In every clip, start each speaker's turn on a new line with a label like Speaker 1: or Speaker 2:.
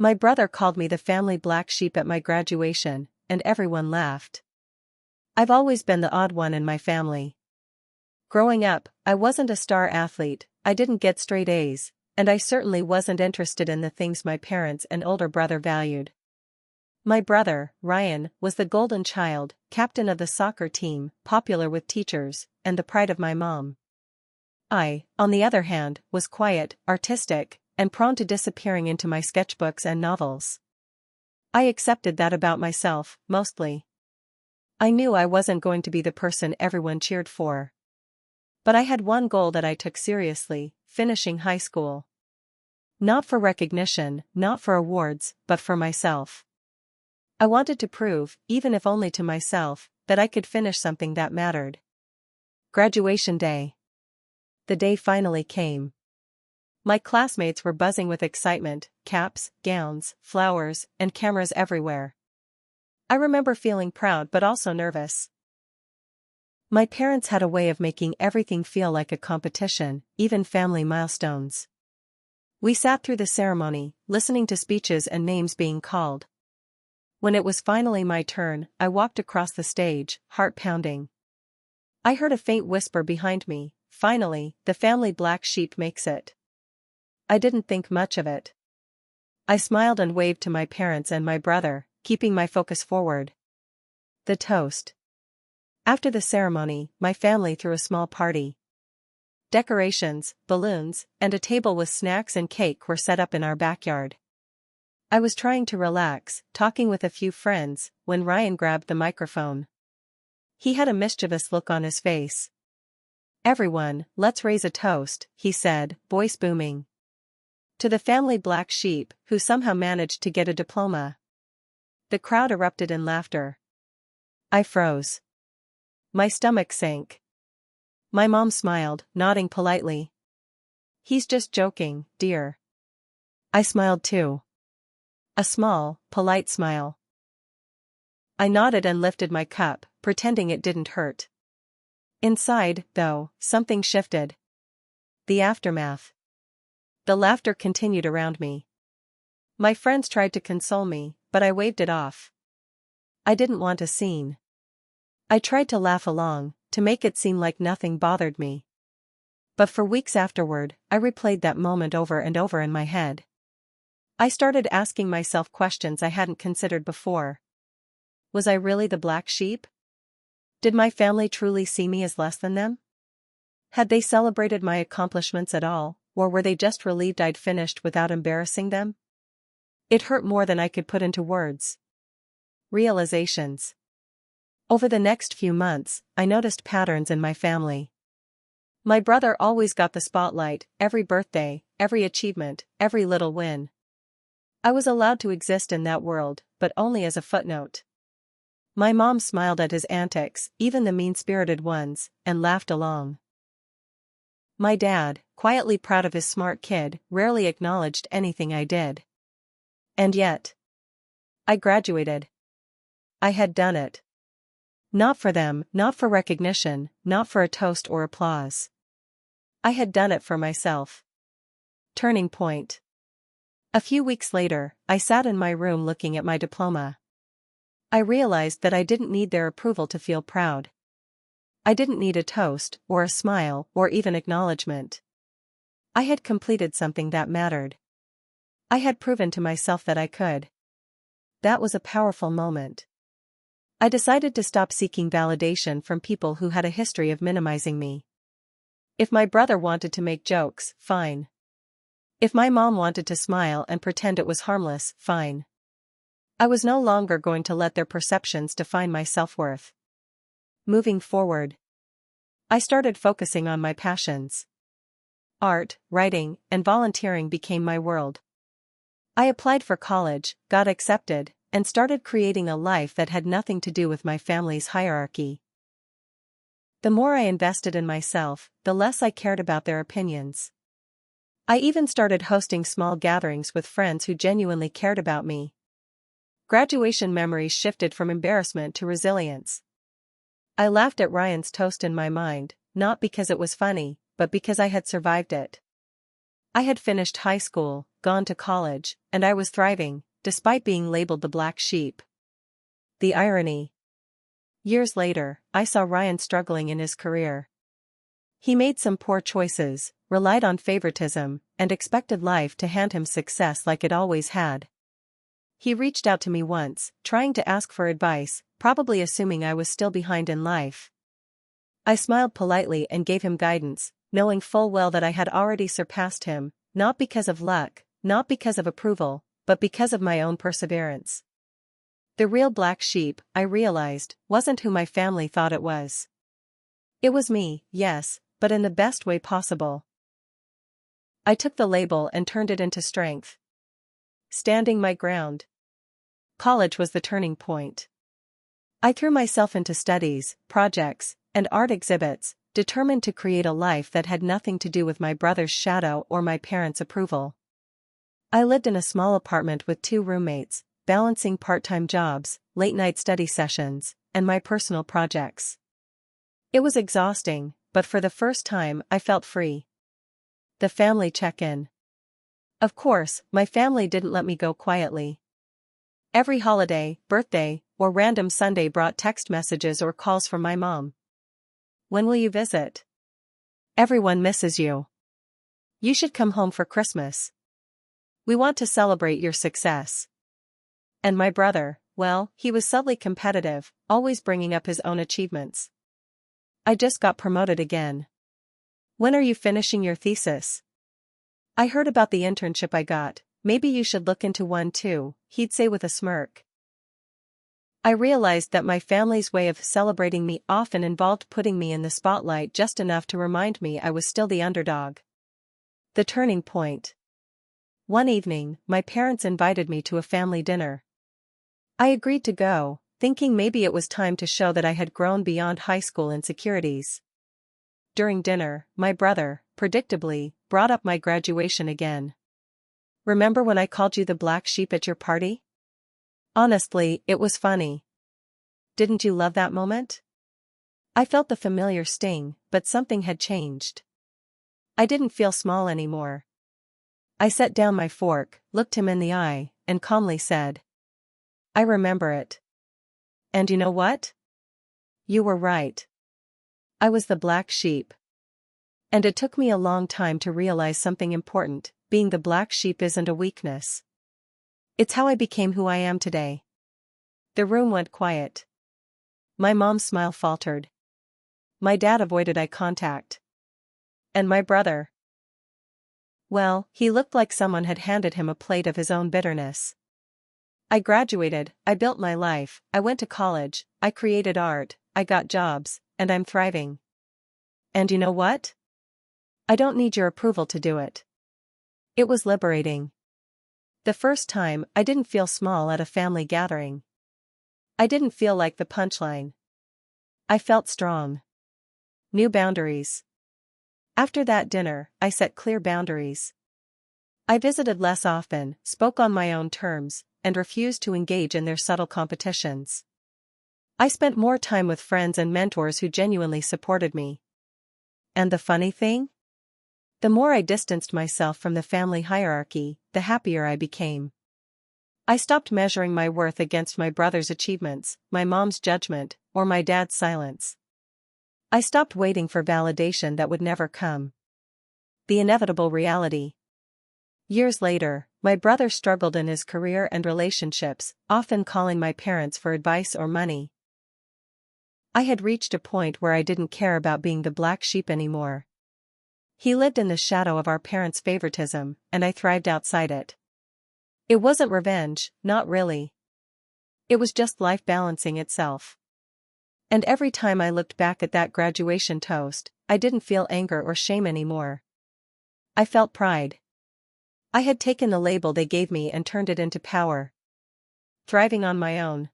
Speaker 1: My brother called me the family black sheep at my graduation, and everyone laughed. I've always been the odd one in my family. Growing up, I wasn't a star athlete, I didn't get straight A's, and I certainly wasn't interested in the things my parents and older brother valued. My brother, Ryan, was the golden child, captain of the soccer team, popular with teachers, and the pride of my mom. I, on the other hand, was quiet, artistic, and prone to disappearing into my sketchbooks and novels. I accepted that about myself, mostly. I knew I wasn't going to be the person everyone cheered for. But I had one goal that I took seriously: finishing high school. Not for recognition, not for awards, but for myself. I wanted to prove, even if only to myself, that I could finish something that mattered. Graduation day. The day finally came. My classmates were buzzing with excitement, caps, gowns, flowers, and cameras everywhere. I remember feeling proud but also nervous. My parents had a way of making everything feel like a competition, even family milestones. We sat through the ceremony, listening to speeches and names being called. When it was finally my turn, I walked across the stage, heart pounding. I heard a faint whisper behind me, "Finally, the family black sheep makes it." I didn't think much of it. I smiled and waved to my parents and my brother, keeping my focus forward. The toast. After the ceremony, my family threw a small party. Decorations, balloons, and a table with snacks and cake were set up in our backyard. I was trying to relax, talking with a few friends, when Ryan grabbed the microphone. He had a mischievous look on his face. "Everyone, let's raise a toast," he said, voice booming. "To the family black sheep, who somehow managed to get a diploma." The crowd erupted in laughter. I froze. My stomach sank. My mom smiled, nodding politely. "He's just joking, dear." I smiled too. A small, polite smile. I nodded and lifted my cup, pretending it didn't hurt. Inside, though, something shifted. The aftermath. The laughter continued around me. My friends tried to console me, but I waved it off. I didn't want a scene. I tried to laugh along, to make it seem like nothing bothered me. But for weeks afterward, I replayed that moment over and over in my head. I started asking myself questions I hadn't considered before. Was I really the black sheep? Did my family truly see me as less than them? Had they celebrated my accomplishments at all, or were they just relieved I'd finished without embarrassing them? It hurt more than I could put into words. Realizations. Over the next few months, I noticed patterns in my family. My brother always got the spotlight, every birthday, every achievement, every little win. I was allowed to exist in that world, but only as a footnote. My mom smiled at his antics, even the mean-spirited ones, and laughed along. My dad, quietly proud of his smart kid, rarely acknowledged anything I did. And yet, I graduated. I had done it. Not for them, not for recognition, not for a toast or applause. I had done it for myself. Turning point. A few weeks later, I sat in my room looking at my diploma. I realized that I didn't need their approval to feel proud. I didn't need a toast, or a smile, or even acknowledgement. I had completed something that mattered. I had proven to myself that I could. That was a powerful moment. I decided to stop seeking validation from people who had a history of minimizing me. If my brother wanted to make jokes, fine. If my mom wanted to smile and pretend it was harmless, fine. I was no longer going to let their perceptions define my self-worth. Moving forward, I started focusing on my passions. Art, writing, and volunteering became my world. I applied for college, got accepted, and started creating a life that had nothing to do with my family's hierarchy. The more I invested in myself, the less I cared about their opinions. I even started hosting small gatherings with friends who genuinely cared about me. Graduation memories shifted from embarrassment to resilience. I laughed at Ryan's toast in my mind, not because it was funny, but because I had survived it. I had finished high school, gone to college, and I was thriving, despite being labeled the black sheep. The irony. Years later, I saw Ryan struggling in his career. He made some poor choices, relied on favoritism, and expected life to hand him success like it always had. He reached out to me once, trying to ask for advice, probably assuming I was still behind in life. I smiled politely and gave him guidance, knowing full well that I had already surpassed him, not because of luck, not because of approval, but because of my own perseverance. The real black sheep, I realized, wasn't who my family thought it was. It was me, yes, but in the best way possible. I took the label and turned it into strength. Standing my ground. College was the turning point. I threw myself into studies, projects, and art exhibits, determined to create a life that had nothing to do with my brother's shadow or my parents' approval. I lived in a small apartment with 2 roommates, balancing part-time jobs, late-night study sessions, and my personal projects. It was exhausting, but for the first time I felt free. The family check-in. Of course, my family didn't let me go quietly. Every holiday, birthday, or random Sunday brought text messages or calls from my mom. When will you visit? Everyone misses you. You should come home for Christmas. We want to celebrate your success. And my brother, well, he was subtly competitive, always bringing up his own achievements. I just got promoted again. When are you finishing your thesis? I heard about the internship I got, maybe you should look into one too, he'd say with a smirk. I realized that my family's way of celebrating me often involved putting me in the spotlight just enough to remind me I was still the underdog. The turning point. One evening, my parents invited me to a family dinner. I agreed to go, thinking maybe it was time to show that I had grown beyond high school insecurities. During dinner, my brother, predictably, brought up my graduation again. Remember when I called you the black sheep at your party? Honestly, it was funny. Didn't you love that moment? I felt the familiar sting, but something had changed. I didn't feel small anymore. I set down my fork, looked him in the eye, and calmly said, I remember it. And you know what? You were right. I was the black sheep. And it took me a long time to realize something important, being the black sheep isn't a weakness. It's how I became who I am today. The room went quiet. My mom's smile faltered. My dad avoided eye contact. And my brother? Well, he looked like someone had handed him a plate of his own bitterness. I graduated, I built my life, I went to college, I created art, I got jobs, and I'm thriving. And you know what? I don't need your approval to do it. It was liberating. The first time, I didn't feel small at a family gathering. I didn't feel like the punchline. I felt strong. New boundaries. After that dinner, I set clear boundaries. I visited less often, spoke on my own terms, and refused to engage in their subtle competitions. I spent more time with friends and mentors who genuinely supported me. And the funny thing? The more I distanced myself from the family hierarchy, the happier I became. I stopped measuring my worth against my brother's achievements, my mom's judgment, or my dad's silence. I stopped waiting for validation that would never come. The inevitable reality. Years later, my brother struggled in his career and relationships, often calling my parents for advice or money. I had reached a point where I didn't care about being the black sheep anymore. He lived in the shadow of our parents' favoritism, and I thrived outside it. It wasn't revenge, not really. It was just life balancing itself. And every time I looked back at that graduation toast, I didn't feel anger or shame anymore. I felt pride. I had taken the label they gave me and turned it into power. Thriving on my own.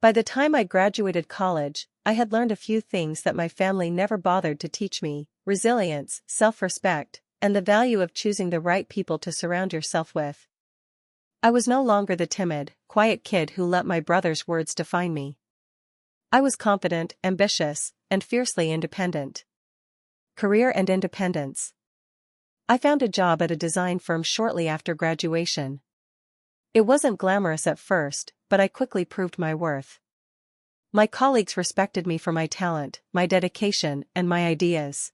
Speaker 1: By the time I graduated college, I had learned a few things that my family never bothered to teach me: resilience, self-respect, and the value of choosing the right people to surround yourself with. I was no longer the timid, quiet kid who let my brother's words define me. I was confident, ambitious, and fiercely independent. Career and independence. I found a job at a design firm shortly after graduation. It wasn't glamorous at first, but I quickly proved my worth. My colleagues respected me for my talent, my dedication, and my ideas.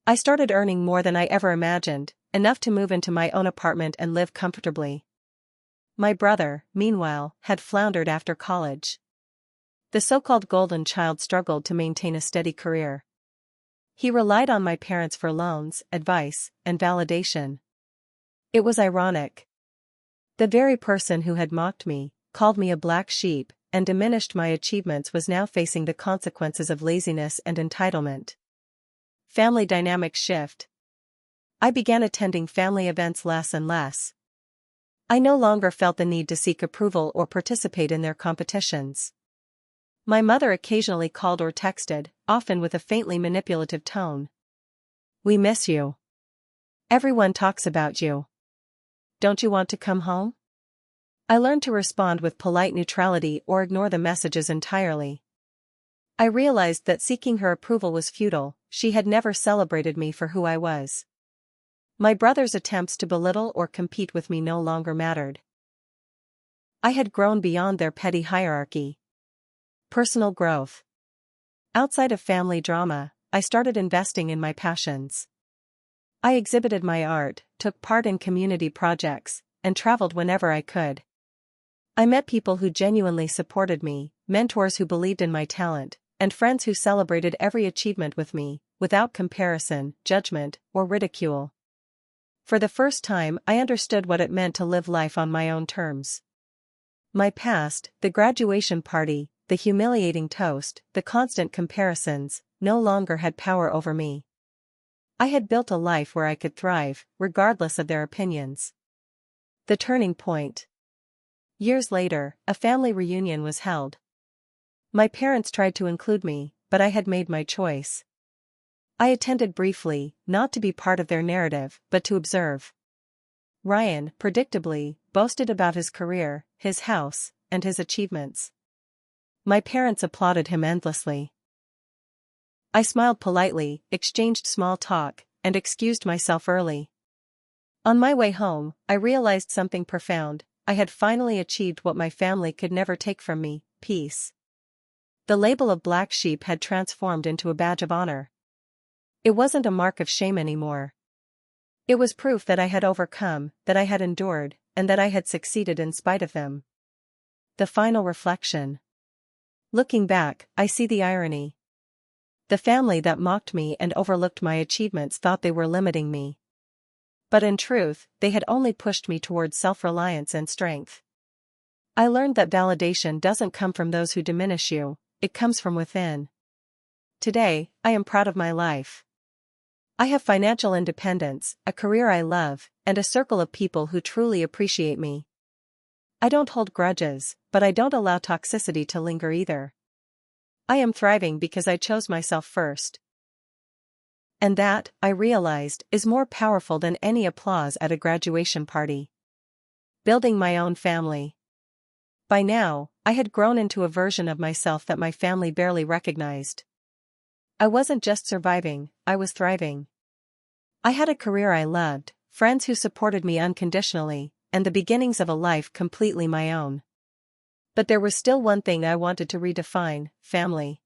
Speaker 1: I started earning more than I ever imagined, enough to move into my own apartment and live comfortably. My brother, meanwhile, had floundered after college. The so-called golden child struggled to maintain a steady career. He relied on my parents for loans, advice, and validation. It was ironic. The very person who had mocked me, called me a black sheep, and diminished my achievements was now facing the consequences of laziness and entitlement. Family dynamics shift. I began attending family events less and less. I no longer felt the need to seek approval or participate in their competitions. My mother occasionally called or texted, often with a faintly manipulative tone. "We miss you. Everyone talks about you. Don't you want to come home?" I learned to respond with polite neutrality or ignore the messages entirely. I realized that seeking her approval was futile. She had never celebrated me for who I was. My brother's attempts to belittle or compete with me no longer mattered. I had grown beyond their petty hierarchy. Personal growth. Outside of family drama, I started investing in my passions. I exhibited my art, took part in community projects, and traveled whenever I could. I met people who genuinely supported me, mentors who believed in my talent, and friends who celebrated every achievement with me, without comparison, judgment, or ridicule. For the first time, I understood what it meant to live life on my own terms. My past, the graduation party, the humiliating toast, the constant comparisons, no longer had power over me. I had built a life where I could thrive, regardless of their opinions. The turning point. Years later, a family reunion was held. My parents tried to include me, but I had made my choice. I attended briefly, not to be part of their narrative, but to observe. Ryan, predictably, boasted about his career, his house, and his achievements. My parents applauded him endlessly. I smiled politely, exchanged small talk, and excused myself early. On my way home, I realized something profound. I had finally achieved what my family could never take from me: peace. The label of black sheep had transformed into a badge of honor. It wasn't a mark of shame anymore. It was proof that I had overcome, that I had endured, and that I had succeeded in spite of them. The final reflection. Looking back, I see the irony. The family that mocked me and overlooked my achievements thought they were limiting me. But in truth, they had only pushed me towards self-reliance and strength. I learned that validation doesn't come from those who diminish you, it comes from within. Today, I am proud of my life. I have financial independence, a career I love, and a circle of people who truly appreciate me. I don't hold grudges, but I don't allow toxicity to linger either. I am thriving because I chose myself first. And that, I realized, is more powerful than any applause at a graduation party. Building my own family. By now, I had grown into a version of myself that my family barely recognized. I wasn't just surviving, I was thriving. I had a career I loved, friends who supported me unconditionally, and the beginnings of a life completely my own. But there was still one thing I wanted to redefine: family.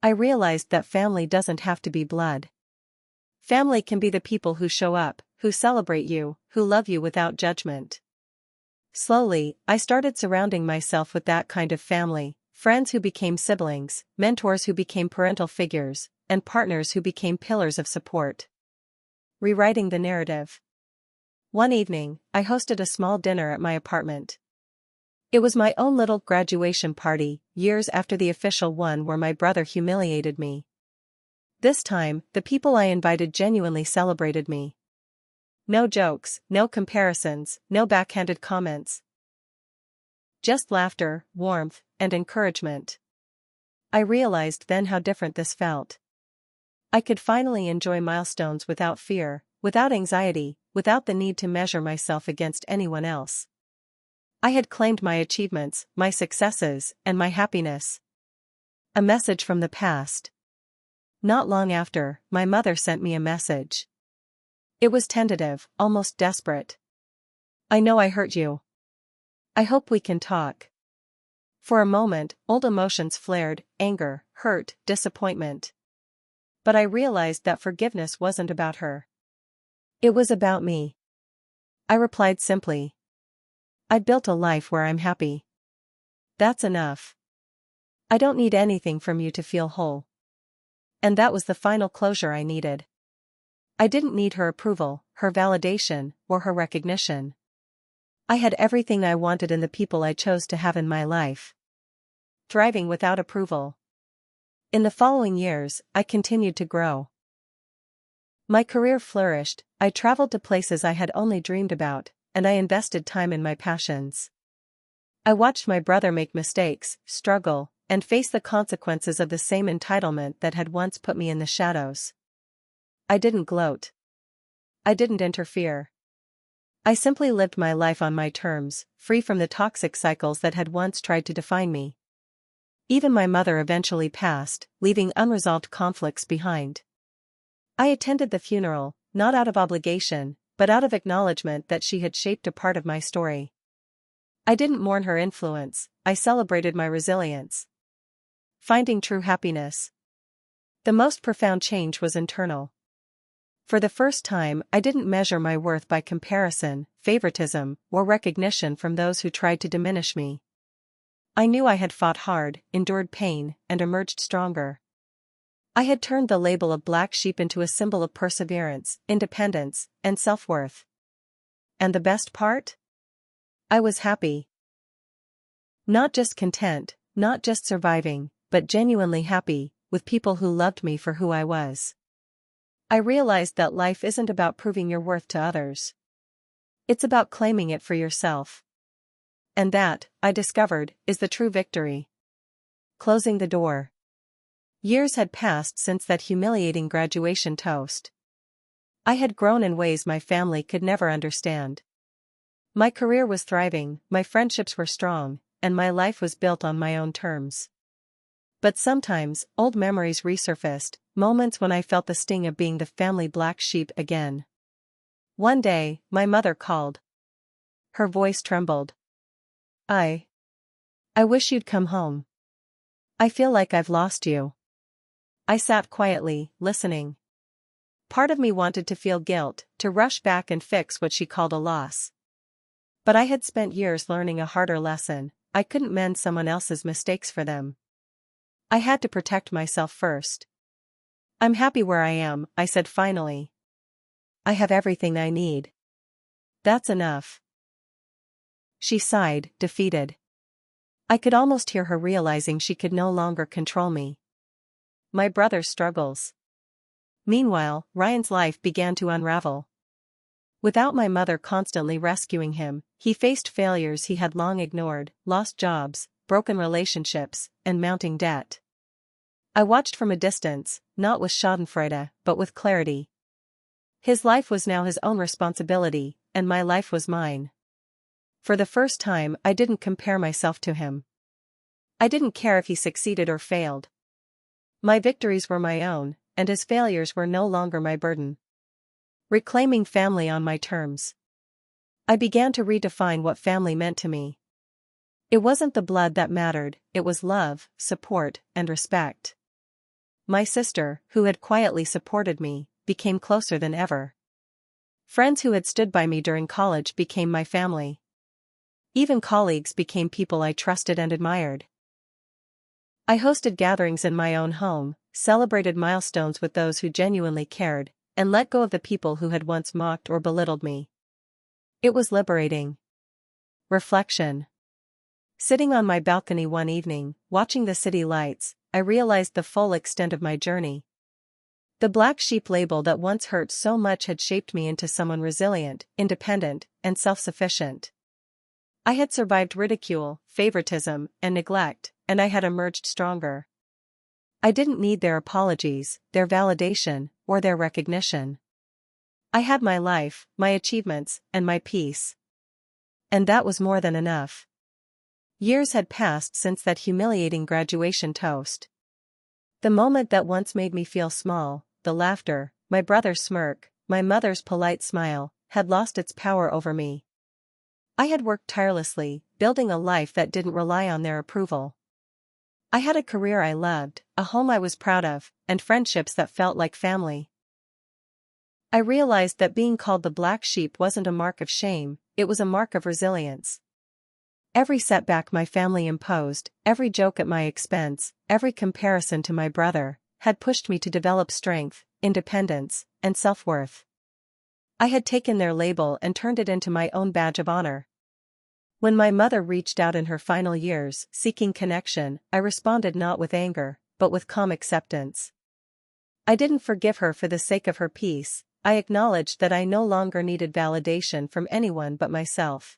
Speaker 1: I realized that family doesn't have to be blood. Family can be the people who show up, who celebrate you, who love you without judgment. Slowly, I started surrounding myself with that kind of family, friends who became siblings, mentors who became parental figures, and partners who became pillars of support. Rewriting the narrative. One evening, I hosted a small dinner at my apartment. It was my own little graduation party, years after the official one where my brother humiliated me. This time, the people I invited genuinely celebrated me. No jokes, no comparisons, no backhanded comments. Just laughter, warmth, and encouragement. I realized then how different this felt. I could finally enjoy milestones without fear, without anxiety, without the need to measure myself against anyone else. I had claimed my achievements, my successes, and my happiness. A message from the past. Not long after, my mother sent me a message. It was tentative, almost desperate. I know I hurt you. I hope we can talk. For a moment, old emotions flared, anger, hurt, disappointment. But I realized that forgiveness wasn't about her. It was about me. I replied simply. I built a life where I'm happy. That's enough. I don't need anything from you to feel whole. And that was the final closure I needed. I didn't need her approval, her validation, or her recognition. I had everything I wanted in the people I chose to have in my life. Thriving without approval. In the following years, I continued to grow. My career flourished, I traveled to places I had only dreamed about, and I invested time in my passions. I watched my brother make mistakes, struggle, and face the consequences of the same entitlement that had once put me in the shadows. I didn't gloat. I didn't interfere. I simply lived my life on my terms, free from the toxic cycles that had once tried to define me. Even my mother eventually passed, leaving unresolved conflicts behind. I attended the funeral, not out of obligation, but out of acknowledgement that she had shaped a part of my story. I didn't mourn her influence, I celebrated my resilience. Finding true happiness. The most profound change was internal. For the first time, I didn't measure my worth by comparison, favoritism, or recognition from those who tried to diminish me. I knew I had fought hard, endured pain, and emerged stronger. I had turned the label of black sheep into a symbol of perseverance, independence, and self-worth. And the best part? I was happy. Not just content, not just surviving, but genuinely happy, with people who loved me for who I was. I realized that life isn't about proving your worth to others. It's about claiming it for yourself. And that, I discovered, is the true victory. Closing the door. Years had passed since that humiliating graduation toast. I had grown in ways my family could never understand. My career was thriving, my friendships were strong, and my life was built on my own terms. But sometimes, old memories resurfaced, moments when I felt the sting of being the family black sheep again. One day, my mother called. Her voice trembled. I wish you'd come home. I feel like I've lost you. I sat quietly, listening. Part of me wanted to feel guilt, to rush back and fix what she called a loss. But I had spent years learning a harder lesson. I couldn't mend someone else's mistakes for them. I had to protect myself first. I'm happy where I am, I said finally. I have everything I need. That's enough. She sighed, defeated. I could almost hear her realizing she could no longer control me. My brother's struggles. Meanwhile, Ryan's life began to unravel. Without my mother constantly rescuing him, he faced failures he had long ignored, lost jobs, broken relationships, and mounting debt. I watched from a distance, not with schadenfreude, but with clarity. His life was now his own responsibility, and my life was mine. For the first time, I didn't compare myself to him. I didn't care if he succeeded or failed. My victories were my own, and his failures were no longer my burden. Reclaiming family on my terms. I began to redefine what family meant to me. It wasn't the blood that mattered, it was love, support, and respect. My sister, who had quietly supported me, became closer than ever. Friends who had stood by me during college became my family. Even colleagues became people I trusted and admired. I hosted gatherings in my own home, celebrated milestones with those who genuinely cared, and let go of the people who had once mocked or belittled me. It was liberating. Reflection. Sitting on my balcony one evening, watching the city lights, I realized the full extent of my journey. The black sheep label that once hurt so much had shaped me into someone resilient, independent, and self-sufficient. I had survived ridicule, favoritism, and neglect, and I had emerged stronger. I didn't need their apologies, their validation, or their recognition. I had my life, my achievements, and my peace. And that was more than enough. Years had passed since that humiliating graduation toast. The moment that once made me feel small, the laughter, my brother's smirk, my mother's polite smile, had lost its power over me. I had worked tirelessly, building a life that didn't rely on their approval. I had a career I loved, a home I was proud of, and friendships that felt like family. I realized that being called the black sheep wasn't a mark of shame, it was a mark of resilience. Every setback my family imposed, every joke at my expense, every comparison to my brother, had pushed me to develop strength, independence, and self-worth. I had taken their label and turned it into my own badge of honor. When my mother reached out in her final years, seeking connection, I responded not with anger, but with calm acceptance. I didn't forgive her for the sake of her peace, I acknowledged that I no longer needed validation from anyone but myself.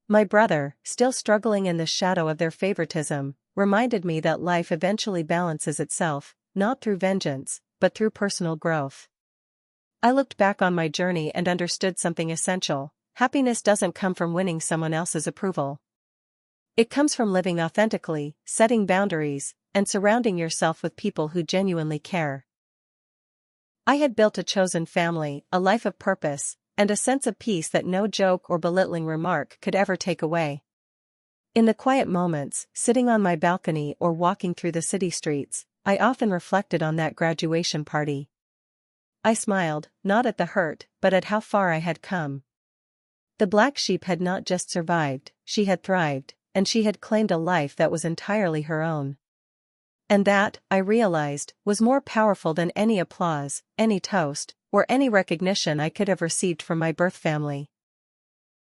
Speaker 1: My brother, still struggling in the shadow of their favoritism, reminded me that life eventually balances itself, not through vengeance, but through personal growth. I looked back on my journey and understood something essential: happiness doesn't come from winning someone else's approval. It comes from living authentically, setting boundaries, and surrounding yourself with people who genuinely care. I had built a chosen family, a life of purpose, and a sense of peace that no joke or belittling remark could ever take away. In the quiet moments, sitting on my balcony or walking through the city streets, I often reflected on that graduation party. I smiled, not at the hurt, but at how far I had come. The black sheep had not just survived, she had thrived, and she had claimed a life that was entirely her own. And that, I realized, was more powerful than any applause, any toast, or any recognition I could have received from my birth family.